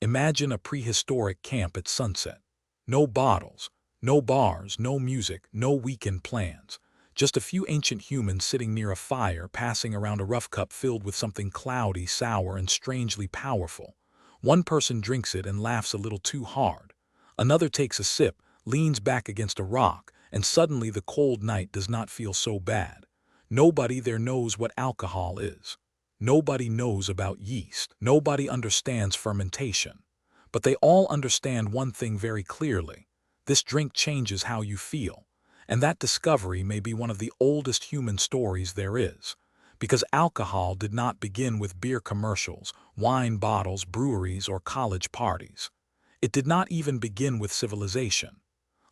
Imagine a prehistoric camp at sunset. No bottles, no bars, no music, no weekend plans. Just a few ancient humans sitting near a fire, passing around a rough cup filled with something cloudy, sour, and strangely powerful. One person drinks it and laughs a little too hard. Another takes a sip, leans back against a rock, and suddenly the cold night does not feel so bad. Nobody there knows what alcohol is. Nobody knows about yeast. Nobody understands fermentation. But they all understand one thing very clearly. This drink changes how you feel. And that discovery may be one of the oldest human stories there is. Because alcohol did not begin with beer commercials, wine bottles, breweries, or college parties. It did not even begin with civilization.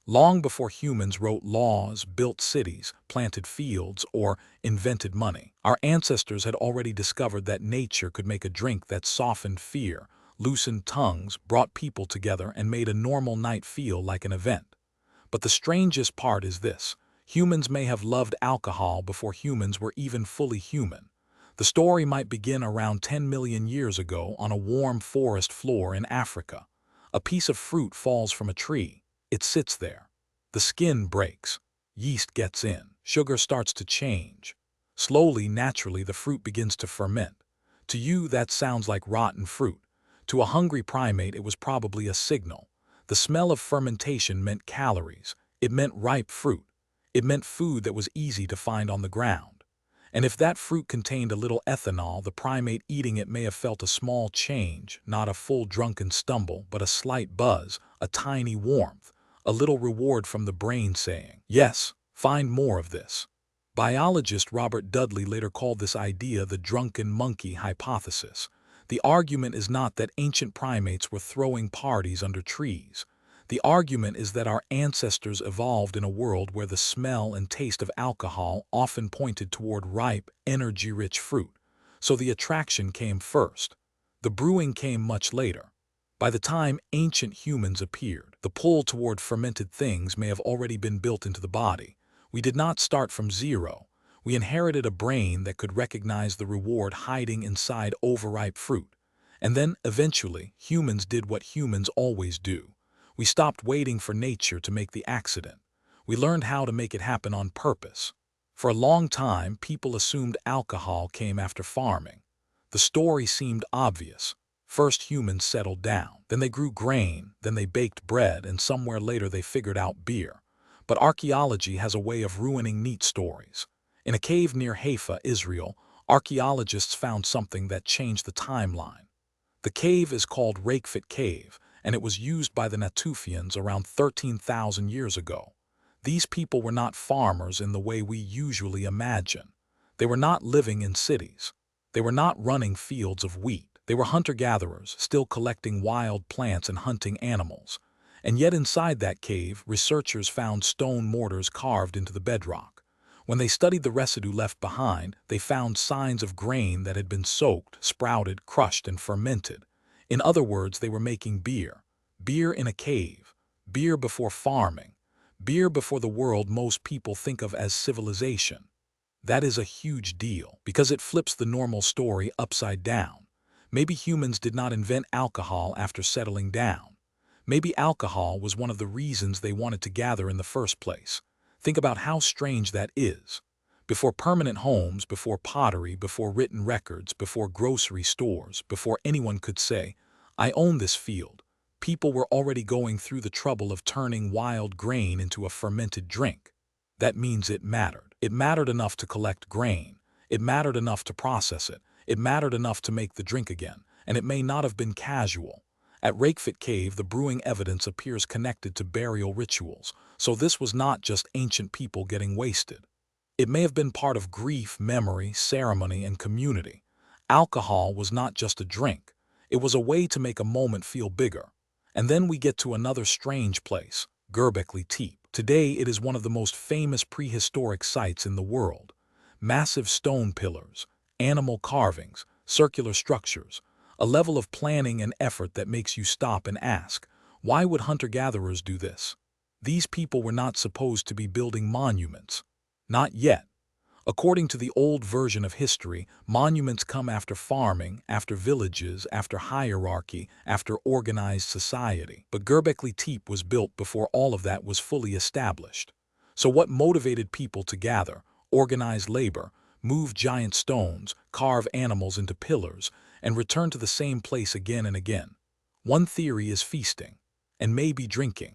Long before humans wrote laws, built cities, planted fields, or invented money, our ancestors had already discovered that nature could make a drink that softened fear, loosened tongues, brought people together, and made a normal night feel like an event. But the strangest part is this: humans may have loved alcohol before humans were even fully human. The story might begin around 10 million years ago on a warm forest floor in Africa. A piece of fruit falls from a tree. It sits there. The skin breaks. Yeast gets in. Sugar starts to change. Slowly, naturally, the fruit begins to ferment. To you, that sounds like rotten fruit. To a hungry primate, it was probably a signal. The smell of fermentation meant calories. It meant ripe fruit. It meant food that was easy to find on the ground. And if that fruit contained a little ethanol, the primate eating it may have felt a small change, not a full drunken stumble, but a slight buzz, a tiny warmth, a little reward from the brain saying, "Yes, find more of this." Biologist Robert Dudley later called this idea the drunken monkey hypothesis. The argument is not that ancient primates were throwing parties under trees. The argument is that our ancestors evolved in a world where the smell and taste of alcohol often pointed toward ripe, energy-rich fruit. So the attraction came first. The brewing came much later. By the time ancient humans appeared, the pull toward fermented things may have already been built into the body. We did not start from zero. We inherited a brain that could recognize the reward hiding inside overripe fruit. And then, eventually, humans did what humans always do. We stopped waiting for nature to make the accident. We learned how to make it happen on purpose. For a long time, people assumed alcohol came after farming. The story seemed obvious. First humans settled down, then they grew grain, then they baked bread, and somewhere later they figured out beer. But archaeology has a way of ruining neat stories. In a cave near Haifa, Israel, archaeologists found something that changed the timeline. The cave is called Reykjavik Cave, and it was used by the Natufians around 13,000 years ago. These people were not farmers in the way we usually imagine. They were not living in cities. They were not running fields of wheat. They were hunter-gatherers, still collecting wild plants and hunting animals. And yet inside that cave, researchers found stone mortars carved into the bedrock. When they studied the residue left behind, they found signs of grain that had been soaked, sprouted, crushed, and fermented. In other words, they were making beer. Beer in a cave. Beer before farming. Beer before the world most people think of as civilization. That is a huge deal, because it flips the normal story upside down. Maybe humans did not invent alcohol after settling down. Maybe alcohol was one of the reasons they wanted to gather in the first place. Think about how strange that is. Before permanent homes, before pottery, before written records, before grocery stores, before anyone could say, "I own this field," people were already going through the trouble of turning wild grain into a fermented drink. That means it mattered. It mattered enough to collect grain. It mattered enough to process it. It mattered enough to make the drink again, and it may not have been casual. At Reykjavik Cave, the brewing evidence appears connected to burial rituals, so this was not just ancient people getting wasted. It may have been part of grief, memory, ceremony, and community. Alcohol was not just a drink. It was a way to make a moment feel bigger. And then we get to another strange place, Göbekli Tepe. Today, it is one of the most famous prehistoric sites in the world. Massive stone pillars, animal carvings, circular structures, a level of planning and effort that makes you stop and ask, why would hunter-gatherers do this? These people were not supposed to be building monuments. Not yet. According to the old version of history, monuments come after farming, after villages, after hierarchy, after organized society. But Göbekli Tepe was built before all of that was fully established. So what motivated people to gather, organize labor, move giant stones, carve animals into pillars, and return to the same place again and again? One theory is feasting, and maybe drinking.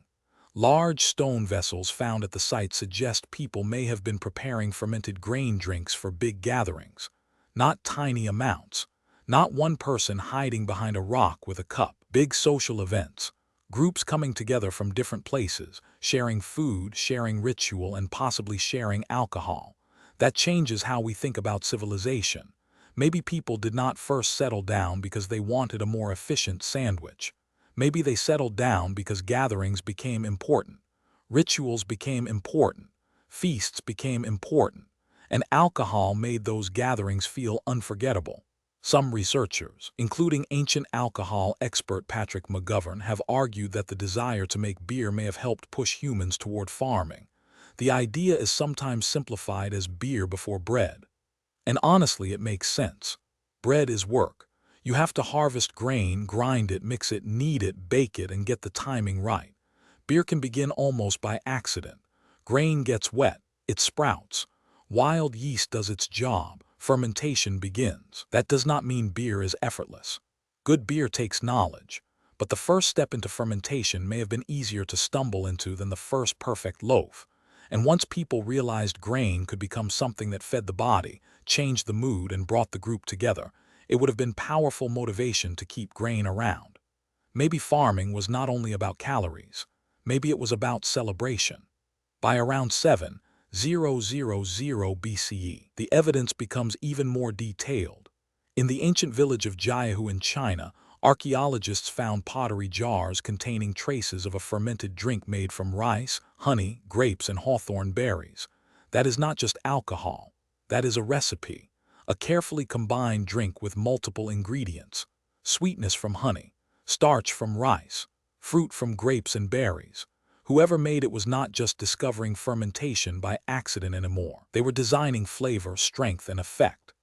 Large stone vessels found at the site suggest people may have been preparing fermented grain drinks for big gatherings. Not tiny amounts. Not one person hiding behind a rock with a cup. Big social events. Groups coming together from different places, sharing food, sharing ritual, and possibly sharing alcohol. That changes how we think about civilization. Maybe people did not first settle down because they wanted a more efficient sandwich. Maybe they settled down because gatherings became important, rituals became important, feasts became important, and alcohol made those gatherings feel unforgettable. Some researchers, including ancient alcohol expert Patrick McGovern, have argued that the desire to make beer may have helped push humans toward farming. The idea is sometimes simplified as beer before bread. And honestly, it makes sense. Bread is work. You have to harvest grain, grind it, mix it, knead it, bake it, and get the timing right. Beer can begin almost by accident. Grain gets wet, it sprouts. Wild yeast does its job, fermentation begins. That does not mean beer is effortless. Good beer takes knowledge. But the first step into fermentation may have been easier to stumble into than the first perfect loaf. And once people realized grain could become something that fed the body, changed the mood, and brought the group together, it would have been powerful motivation to keep grain around. Maybe farming was not only about calories. Maybe it was about celebration. By around 7,000 BCE, the evidence becomes even more detailed. In the ancient village of Jiahu in China, archaeologists found pottery jars containing traces of a fermented drink made from rice, honey, grapes, and hawthorn berries. That is not just alcohol. That is a recipe, a carefully combined drink with multiple ingredients: sweetness from honey, starch from rice, fruit from grapes and berries. Whoever made it was not just discovering fermentation by accident anymore. They were designing flavor, strength, and effect.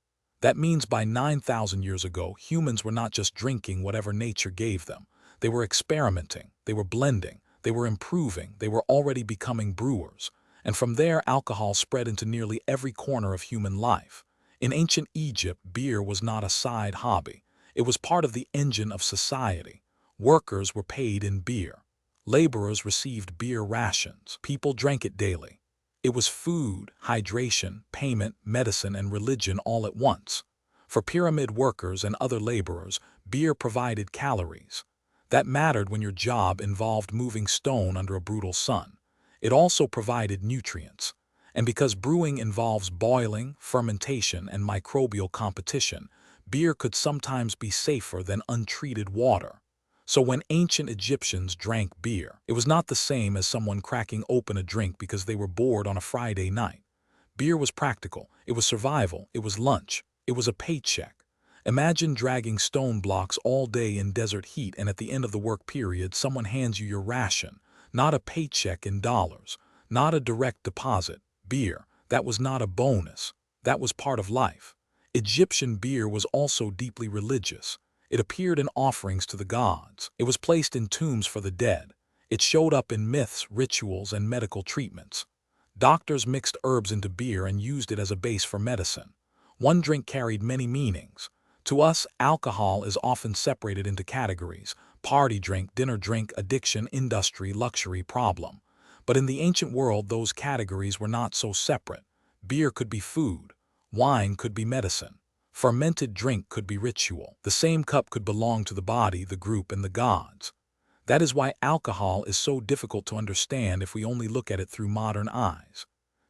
That means by 9,000 years ago, humans were not just drinking whatever nature gave them. They were experimenting, they were blending, they were improving, they were already becoming brewers. And from there, alcohol spread into nearly every corner of human life. In ancient Egypt, beer was not a side hobby. It was part of the engine of society. Workers were paid in beer. Laborers received beer rations. People drank it daily. It was food, hydration, payment, medicine, and religion all at once. For pyramid workers and other laborers, beer provided calories. That mattered when your job involved moving stone under a brutal sun. It also provided nutrients. And because brewing involves boiling, fermentation, and microbial competition, beer could sometimes be safer than untreated water. So when ancient Egyptians drank beer, it was not the same as someone cracking open a drink because they were bored on a Friday night. Beer was practical, it was survival, it was lunch, it was a paycheck. Imagine dragging stone blocks all day in desert heat, and at the end of the work period, someone hands you your ration. Not a paycheck in dollars, not a direct deposit. Beer, that was not a bonus, that was part of life. Egyptian beer was also deeply religious. It appeared in offerings to the gods. It was placed in tombs for the dead. It showed up in myths, rituals, and medical treatments. Doctors mixed herbs into beer and used it as a base for medicine. One drink carried many meanings. To us, alcohol is often separated into categories: party drink, dinner drink, addiction, industry, luxury, problem. But in the ancient world, those categories were not so separate. Beer could be food. Wine could be medicine. Fermented drink could be ritual. The same cup could belong to the body, the group, and the gods. That is why alcohol is so difficult to understand if we only look at it through modern eyes.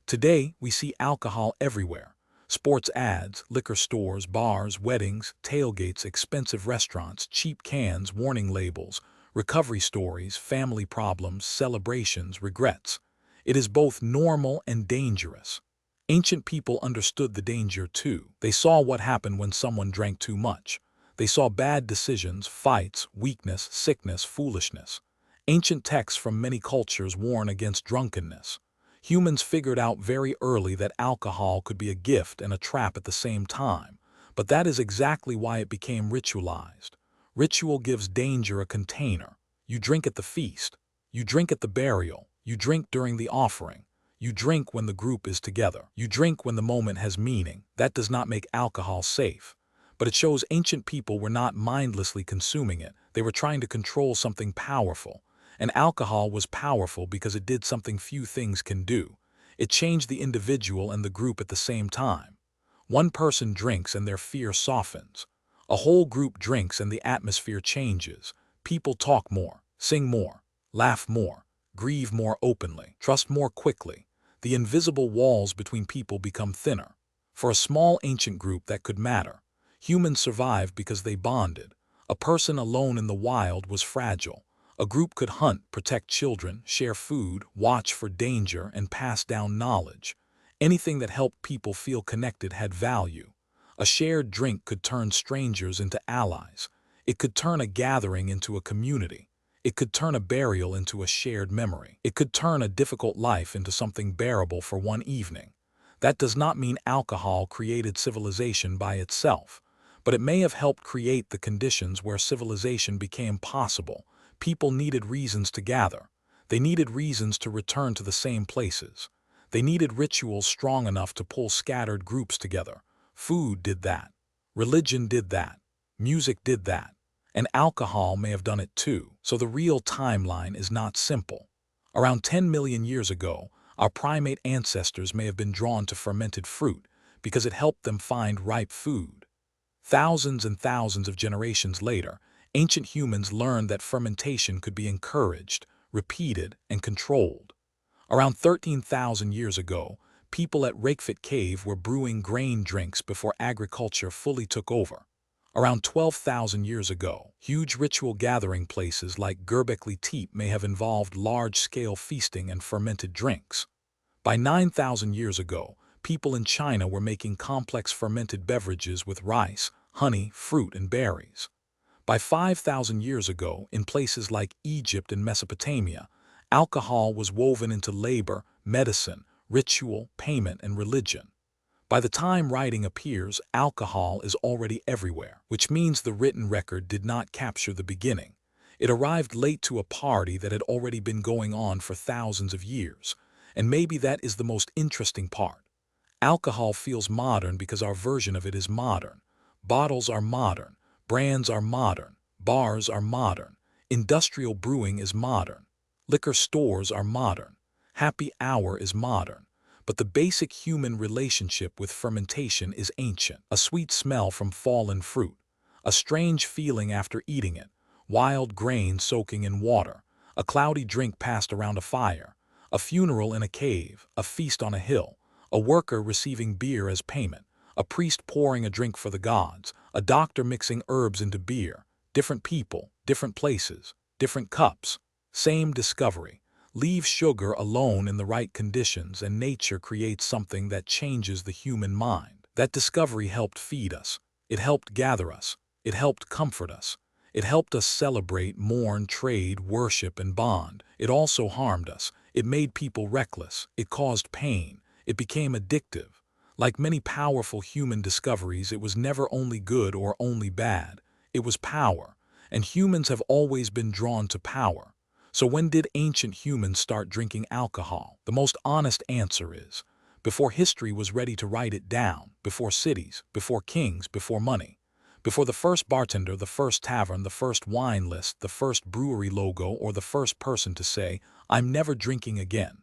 Today, we see alcohol everywhere. Sports ads, liquor stores, bars, weddings, tailgates, expensive restaurants, cheap cans, warning labels, recovery stories, family problems, celebrations, regrets. It is both normal and dangerous. Ancient people understood the danger too. They saw what happened when someone drank too much. They saw bad decisions, fights, weakness, sickness, foolishness. Ancient texts from many cultures warn against drunkenness. Humans figured out very early that alcohol could be a gift and a trap at the same time, but that is exactly why it became ritualized. Ritual gives danger a container. You drink at the feast. You drink at the burial. You drink during the offering. You drink when the group is together. You drink when the moment has meaning. That does not make alcohol safe. But it shows ancient people were not mindlessly consuming it. They were trying to control something powerful. And alcohol was powerful because it did something few things can do. It changed the individual and the group at the same time. One person drinks and their fear softens. A whole group drinks and the atmosphere changes. People talk more, sing more, laugh more, grieve more openly, trust more quickly. The invisible walls between people become thinner. For a small ancient group that could matter, humans survived because they bonded. A person alone in the wild was fragile. A group could hunt, protect children, share food, watch for danger, and pass down knowledge. Anything that helped people feel connected had value. A shared drink could turn strangers into allies. It could turn a gathering into a community. It could turn a burial into a shared memory. It could turn a difficult life into something bearable for one evening. That does not mean alcohol created civilization by itself, but it may have helped create the conditions where civilization became possible. People needed reasons to gather. They needed reasons to return to the same places. They needed rituals strong enough to pull scattered groups together. Food did that. Religion did that. Music did that. And alcohol may have done it too. So the real timeline is not simple. Around 10 million years ago, our primate ancestors may have been drawn to fermented fruit because it helped them find ripe food. Thousands and thousands of generations later, ancient humans learned that fermentation could be encouraged, repeated, and controlled. Around 13,000 years ago, people at Reykjavik Cave were brewing grain drinks before agriculture fully took over. Around 12,000 years ago, huge ritual gathering places like Göbekli Tepe may have involved large-scale feasting and fermented drinks. By 9,000 years ago, people in China were making complex fermented beverages with rice, honey, fruit, and berries. By 5,000 years ago, in places like Egypt and Mesopotamia, alcohol was woven into labor, medicine, ritual, payment, and religion. By the time writing appears, alcohol is already everywhere, which means the written record did not capture the beginning. It arrived late to a party that had already been going on for thousands of years. And maybe that is the most interesting part. Alcohol feels modern because our version of it is modern. Bottles are modern. Brands are modern. Bars are modern. Industrial brewing is modern. Liquor stores are modern. Happy hour is modern. But the basic human relationship with fermentation is ancient. A sweet smell from fallen fruit. A strange feeling after eating it. Wild grain soaking in water. A cloudy drink passed around a fire. A funeral in a cave. A feast on a hill. A worker receiving beer as payment. A priest pouring a drink for the gods. A doctor mixing herbs into beer. Different people, different places, different cups. Same discovery. Leave sugar alone in the right conditions and nature creates something that changes the human mind. That discovery helped feed us. It helped gather us. It helped comfort us. It helped us celebrate, mourn, trade, worship, and bond. It also harmed us. It made people reckless. It caused pain. It became addictive. Like many powerful human discoveries, it was never only good or only bad. It was power. And humans have always been drawn to power. So when did ancient humans start drinking alcohol? The most honest answer is, before history was ready to write it down, before cities, before kings, before money, before the first bartender, the first tavern, the first wine list, the first brewery logo, or the first person to say, "I'm never drinking again."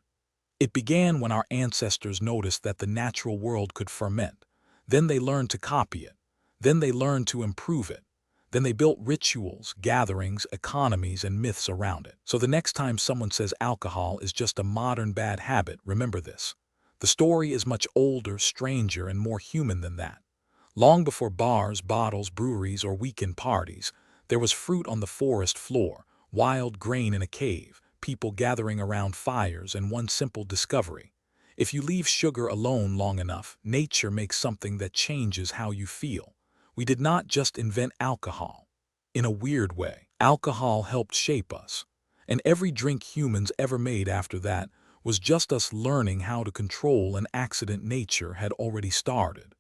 It began when our ancestors noticed that the natural world could ferment. Then they learned to copy it. Then they learned to improve it. Then they built rituals, gatherings, economies, and myths around it. So the next time someone says alcohol is just a modern bad habit, remember this. The story is much older, stranger, and more human than that. Long before bars, bottles, breweries, or weekend parties, there was fruit on the forest floor, wild grain in a cave, people gathering around fires, and one simple discovery. If you leave sugar alone long enough, nature makes something that changes how you feel. We did not just invent alcohol. In a weird way, alcohol helped shape us. And every drink humans ever made after that was just us learning how to control an accident nature had already started.